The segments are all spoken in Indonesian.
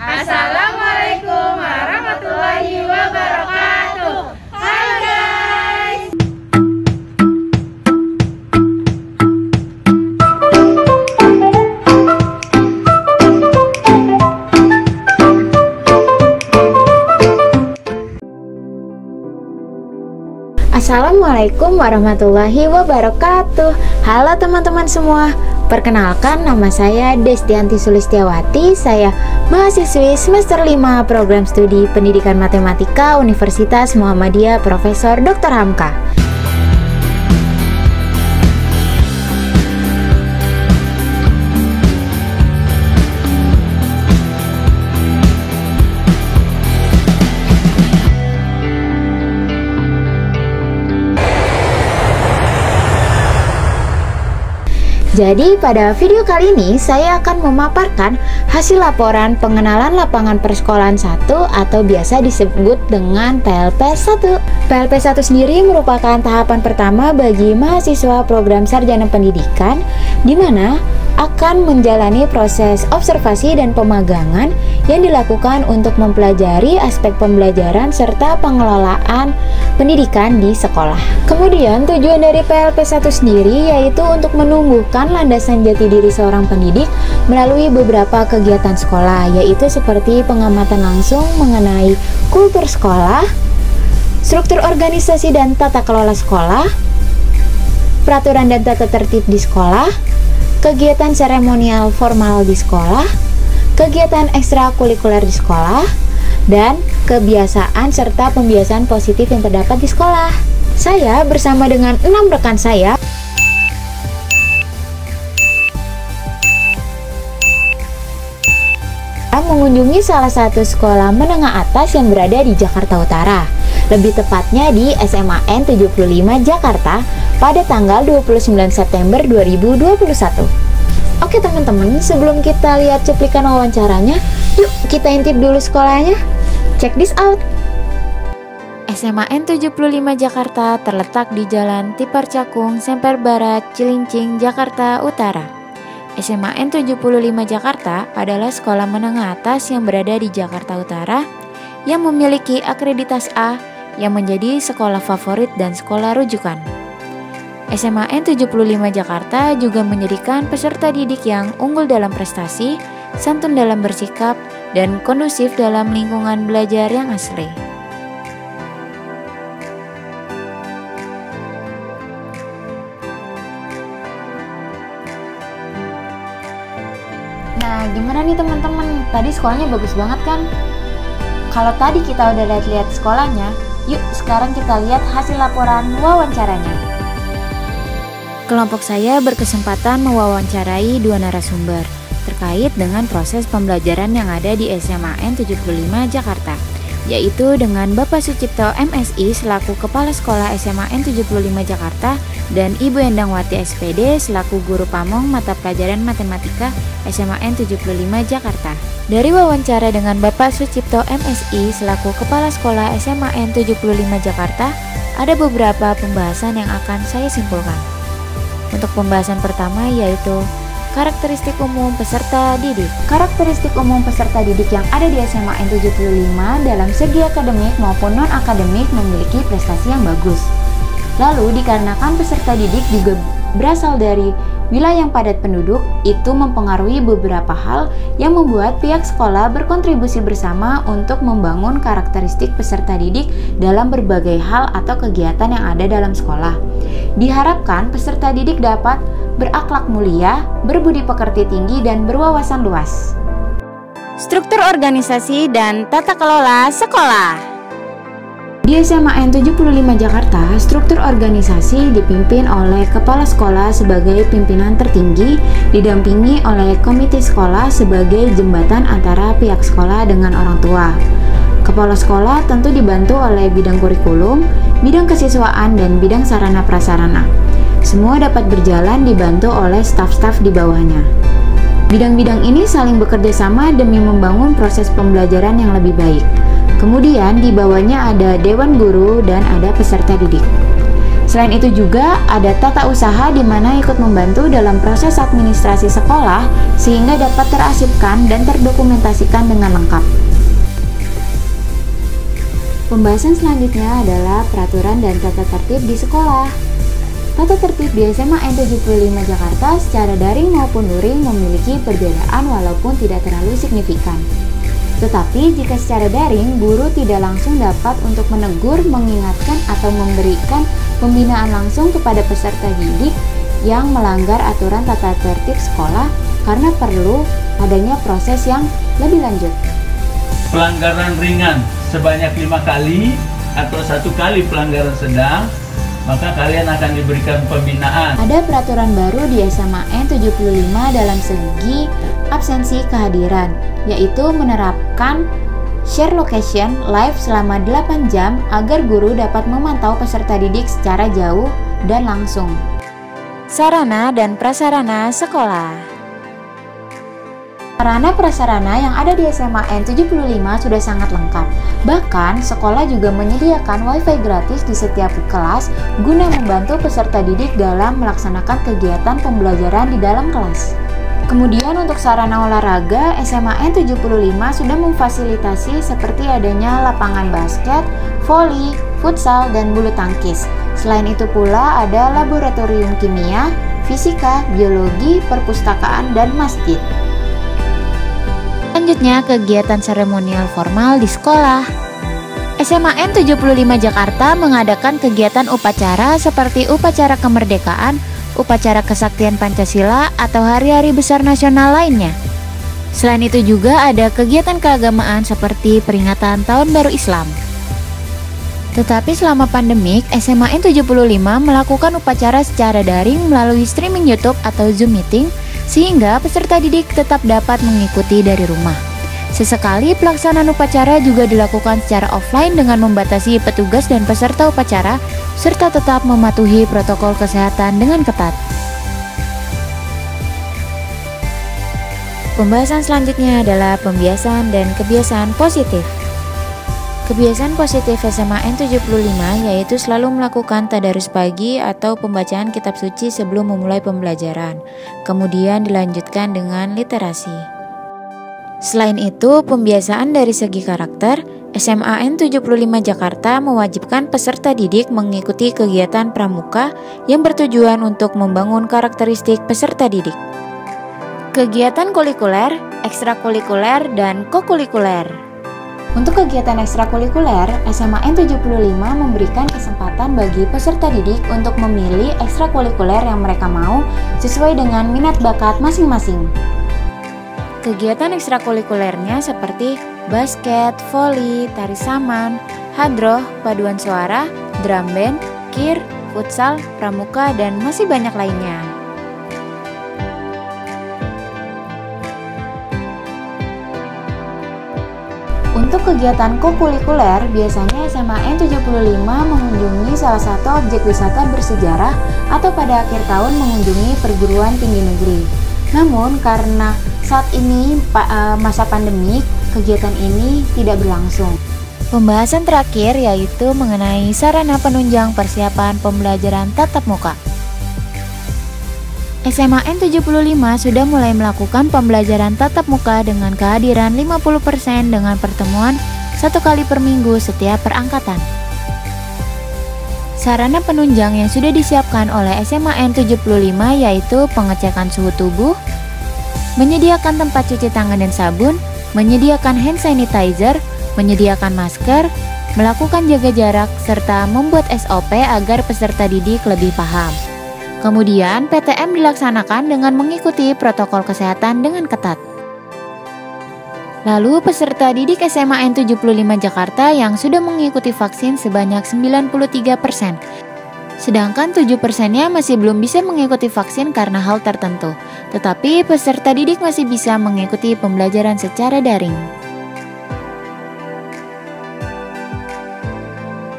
Assalamualaikum warahmatullahi wabarakatuh. Halo guys. Assalamualaikum warahmatullahi wabarakatuh. Halo teman-teman semua. Perkenalkan, nama saya Destianti Sulistiawati. Saya mahasiswi semester 5 program studi Pendidikan Matematika Universitas Muhammadiyah Profesor Dr. Hamka. Jadi pada video kali ini saya akan memaparkan hasil laporan pengenalan lapangan persekolahan 1 atau biasa disebut dengan PLP 1. PLP 1 sendiri merupakan tahapan pertama bagi mahasiswa program sarjana pendidikan di mana akan menjalani proses observasi dan pemagangan yang dilakukan untuk mempelajari aspek pembelajaran serta pengelolaan pendidikan di sekolah. Kemudian tujuan dari PLP 1 sendiri yaitu untuk menumbuhkan landasan jati diri seorang pendidik melalui beberapa kegiatan sekolah, yaitu seperti pengamatan langsung mengenai kultur sekolah, struktur organisasi dan tata kelola sekolah, peraturan dan tata tertib di sekolah, kegiatan seremonial formal di sekolah, kegiatan ekstrakurikuler di sekolah, dan kebiasaan serta pembiasaan positif yang terdapat di sekolah. Saya bersama dengan 6 rekan saya mengunjungi salah satu sekolah menengah atas yang berada di Jakarta Utara, lebih tepatnya di SMAN 75 Jakarta pada tanggal 29 September 2021. Oke teman-teman, sebelum kita lihat cuplikan wawancaranya, yuk kita intip dulu sekolahnya. Check this out. SMAN 75 Jakarta terletak di Jalan Tipar Cakung, Semper Barat, Cilincing, Jakarta Utara. SMAN 75 Jakarta adalah sekolah menengah atas yang berada di Jakarta Utara yang memiliki akreditasi A yang menjadi sekolah favorit dan sekolah rujukan. SMAN 75 Jakarta juga menjadikan peserta didik yang unggul dalam prestasi, santun dalam bersikap, dan kondusif dalam lingkungan belajar yang asli. Nah, gimana nih teman-teman? Tadi sekolahnya bagus banget kan? Kalau tadi kita udah lihat sekolahnya, yuk sekarang kita lihat hasil laporan wawancaranya. Kelompok saya berkesempatan mewawancarai 2 narasumber terkait dengan proses pembelajaran yang ada di SMAN 75 Jakarta, yaitu dengan Bapak Sucipto MSI selaku Kepala Sekolah SMAN 75 Jakarta dan Ibu Endangwati SPD selaku Guru Pamong Mata Pelajaran Matematika SMAN 75 Jakarta. Dari wawancara dengan Bapak Sucipto MSI selaku Kepala Sekolah SMAN 75 Jakarta, ada beberapa pembahasan yang akan saya simpulkan. Untuk pembahasan pertama yaitu karakteristik umum peserta didik. Karakteristik umum peserta didik yang ada di SMAN 75 dalam segi akademik maupun non-akademik memiliki prestasi yang bagus. Lalu dikarenakan peserta didik juga berasal dari wilayah yang padat penduduk, itu mempengaruhi beberapa hal yang membuat pihak sekolah berkontribusi bersama untuk membangun karakteristik peserta didik dalam berbagai hal atau kegiatan yang ada dalam sekolah. Diharapkan peserta didik dapat berakhlak mulia, berbudi pekerti tinggi, dan berwawasan luas. Struktur organisasi dan tata kelola sekolah. Di SMAN 75 Jakarta, struktur organisasi dipimpin oleh kepala sekolah sebagai pimpinan tertinggi, didampingi oleh komite sekolah sebagai jembatan antara pihak sekolah dengan orang tua. Kepala sekolah tentu dibantu oleh bidang kurikulum, bidang kesiswaan, dan bidang sarana prasarana. Semua dapat berjalan dibantu oleh staf-staf di bawahnya. Bidang-bidang ini saling bekerja sama demi membangun proses pembelajaran yang lebih baik. Kemudian di bawahnya ada dewan guru dan ada peserta didik. Selain itu juga ada tata usaha di mana ikut membantu dalam proses administrasi sekolah sehingga dapat terarsipkan dan terdokumentasikan dengan lengkap. Pembahasan selanjutnya adalah peraturan dan tata tertib di sekolah. Tata tertib di SMA N75 Jakarta secara daring maupun luring memiliki perbedaan walaupun tidak terlalu signifikan. Tetapi jika secara daring, guru tidak langsung dapat untuk menegur, mengingatkan, atau memberikan pembinaan langsung kepada peserta didik yang melanggar aturan tata tertib sekolah karena perlu adanya proses yang lebih lanjut. Pelanggaran ringan sebanyak 5 kali atau 1 kali pelanggaran sedang, maka kalian akan diberikan pembinaan. Ada peraturan baru di SMA N75 dalam segi absensi kehadiran, yaitu menerapkan share location live selama 8 jam agar guru dapat memantau peserta didik secara jauh dan langsung. Sarana dan prasarana sekolah. Sarana prasarana yang ada di SMA N75 sudah sangat lengkap. Bahkan, sekolah juga menyediakan WiFi gratis di setiap kelas guna membantu peserta didik dalam melaksanakan kegiatan pembelajaran di dalam kelas. Kemudian untuk sarana olahraga, SMA N75 sudah memfasilitasi seperti adanya lapangan basket, voli, futsal, dan bulu tangkis. Selain itu pula ada laboratorium kimia, fisika, biologi, perpustakaan, dan masjid. Selanjutnya, kegiatan seremonial formal di sekolah. SMA N75 Jakarta mengadakan kegiatan upacara seperti upacara kemerdekaan, upacara kesaktian Pancasila, atau hari-hari besar nasional lainnya. Selain itu juga ada kegiatan keagamaan seperti peringatan Tahun Baru Islam. Tetapi selama pandemik, SMA N75 melakukan upacara secara daring melalui streaming YouTube atau Zoom Meeting, sehingga peserta didik tetap dapat mengikuti dari rumah. Sesekali pelaksanaan upacara juga dilakukan secara offline dengan membatasi petugas dan peserta upacara, serta tetap mematuhi protokol kesehatan dengan ketat. Pembahasan selanjutnya adalah pembiasaan dan kebiasaan positif. Kebiasaan positif SMA N75 yaitu selalu melakukan tadarus pagi atau pembacaan kitab suci sebelum memulai pembelajaran, kemudian dilanjutkan dengan literasi. Selain itu, pembiasaan dari segi karakter, SMA N75 Jakarta mewajibkan peserta didik mengikuti kegiatan pramuka yang bertujuan untuk membangun karakteristik peserta didik. Kegiatan kulikuler, ekstrakurikuler, dan kokurikuler. Untuk kegiatan ekstrakurikuler, SMA N75 memberikan kesempatan bagi peserta didik untuk memilih ekstrakurikuler yang mereka mau sesuai dengan minat bakat masing-masing. Kegiatan ekstrakurikulernya seperti basket, voli, tari saman, hadroh, paduan suara, drum band, kir, futsal, pramuka, dan masih banyak lainnya. Untuk kegiatan kokurikuler, biasanya SMA N75 mengunjungi salah satu objek wisata bersejarah atau pada akhir tahun mengunjungi perguruan tinggi negeri. Namun karena saat ini masa pandemik, kegiatan ini tidak berlangsung. Pembahasan terakhir yaitu mengenai sarana penunjang persiapan pembelajaran tatap muka. SMA N75 sudah mulai melakukan pembelajaran tatap muka dengan kehadiran 50% dengan pertemuan 1 kali per minggu setiap perangkatan. Sarana penunjang yang sudah disiapkan oleh SMA N75 yaitu pengecekan suhu tubuh, menyediakan tempat cuci tangan dan sabun, menyediakan hand sanitizer, menyediakan masker, melakukan jaga jarak, serta membuat SOP agar peserta didik lebih paham. Kemudian, PTM dilaksanakan dengan mengikuti protokol kesehatan dengan ketat. Lalu, peserta didik SMA N75 Jakarta yang sudah mengikuti vaksin sebanyak 93%. Sedangkan 7%-nya masih belum bisa mengikuti vaksin karena hal tertentu. Tetapi, peserta didik masih bisa mengikuti pembelajaran secara daring.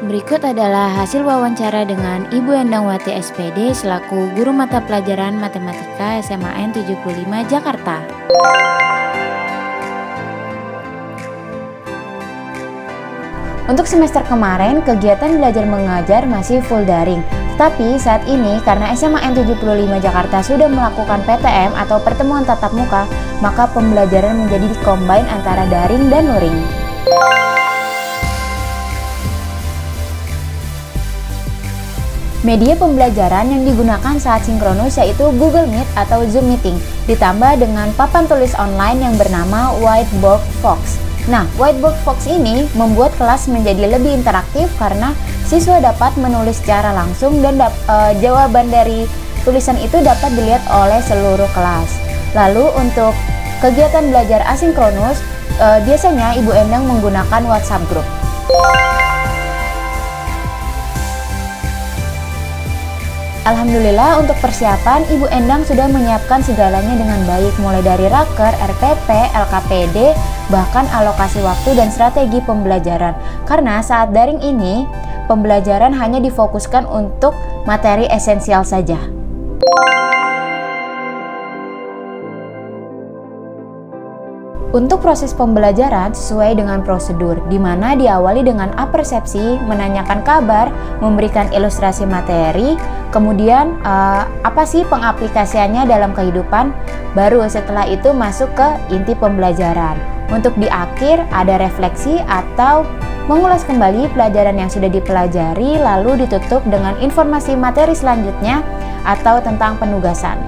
Berikut adalah hasil wawancara dengan Ibu Endangwati SPD selaku Guru Mata Pelajaran Matematika SMA N75 Jakarta. Untuk semester kemarin, kegiatan belajar mengajar masih full daring. Tetapi saat ini karena SMAN 75 Jakarta sudah melakukan PTM atau pertemuan tatap muka, maka pembelajaran menjadi dikombin antara daring dan luring. Media pembelajaran yang digunakan saat sinkronus yaitu Google Meet atau Zoom Meeting, ditambah dengan papan tulis online yang bernama Whiteboard Fox. Nah, Whiteboard Fox ini membuat kelas menjadi lebih interaktif karena siswa dapat menulis secara langsung dan jawaban dari tulisan itu dapat dilihat oleh seluruh kelas. Lalu untuk kegiatan belajar asinkronus, biasanya Ibu Endang menggunakan WhatsApp Group. Alhamdulillah untuk persiapan Ibu Endang sudah menyiapkan segalanya dengan baik, mulai dari raker, RPP, LKPD, bahkan alokasi waktu dan strategi pembelajaran. Karena saat daring ini, pembelajaran hanya difokuskan untuk materi esensial saja. Untuk proses pembelajaran sesuai dengan prosedur, di mana diawali dengan apersepsi, menanyakan kabar, memberikan ilustrasi materi, kemudian apa sih pengaplikasiannya dalam kehidupan, baru setelah itu masuk ke inti pembelajaran. Untuk di akhir ada refleksi atau mengulas kembali pelajaran yang sudah dipelajari, lalu ditutup dengan informasi materi selanjutnya atau tentang penugasan.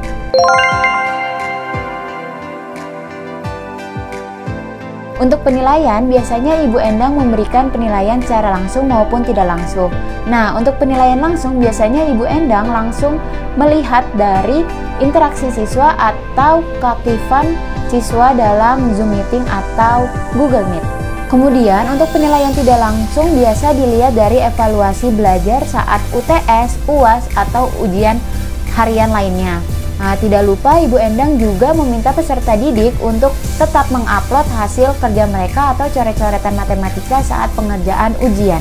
Untuk penilaian, biasanya Ibu Endang memberikan penilaian secara langsung maupun tidak langsung. Nah, untuk penilaian langsung, biasanya Ibu Endang langsung melihat dari interaksi siswa atau keaktifan siswa dalam Zoom Meeting atau Google Meet. Kemudian, untuk penilaian tidak langsung biasa dilihat dari evaluasi belajar saat UTS, UAS, atau ujian harian lainnya. Nah, tidak lupa Ibu Endang juga meminta peserta didik untuk tetap mengupload hasil kerja mereka atau coret-coretan matematika saat pengerjaan ujian.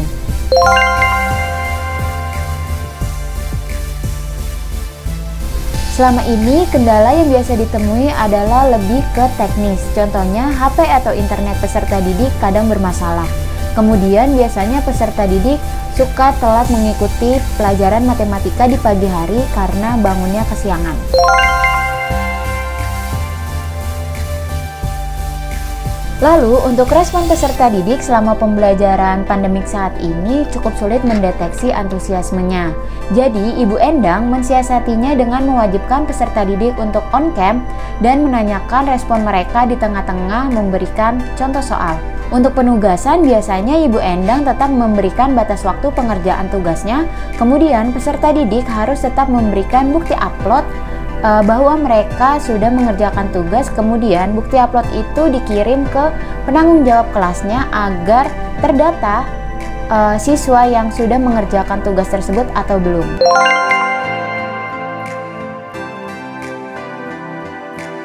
Selama ini, kendala yang biasa ditemui adalah lebih ke teknis. Contohnya, HP atau internet peserta didik kadang bermasalah. Kemudian, biasanya peserta didik suka telat mengikuti pelajaran matematika di pagi hari karena bangunnya kesiangan. Lalu, untuk respon peserta didik selama pembelajaran pandemik saat ini cukup sulit mendeteksi antusiasmenya. Jadi, Ibu Endang mensiasatinya dengan mewajibkan peserta didik untuk on-cam dan menanyakan respon mereka di tengah-tengah memberikan contoh soal. Untuk penugasan, biasanya Ibu Endang tetap memberikan batas waktu pengerjaan tugasnya, kemudian peserta didik harus tetap memberikan bukti upload bahwa mereka sudah mengerjakan tugas, kemudian bukti upload itu dikirim ke penanggung jawab kelasnya agar terdata siswa yang sudah mengerjakan tugas tersebut atau belum.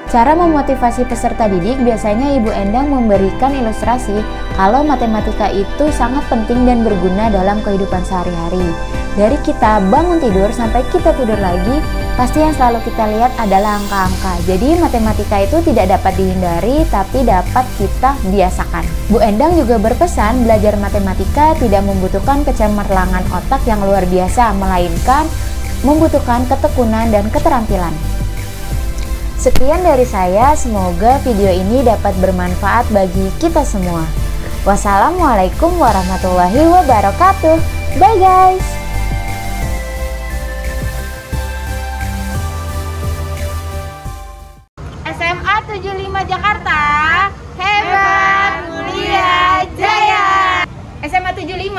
Cara memotivasi peserta didik biasanya Ibu Endang memberikan ilustrasi kalau matematika itu sangat penting dan berguna dalam kehidupan sehari-hari. Dari kita bangun tidur sampai kita tidur lagi, pasti yang selalu kita lihat adalah angka-angka. Jadi matematika itu tidak dapat dihindari, tapi dapat kita biasakan. Bu Endang juga berpesan belajar matematika tidak membutuhkan kecemerlangan otak yang luar biasa, melainkan membutuhkan ketekunan dan keterampilan. Sekian dari saya, semoga video ini dapat bermanfaat bagi kita semua. Wassalamualaikum warahmatullahi wabarakatuh. Bye guys! SMA 75 Jakarta, hebat, mulia, jaya. SMA 75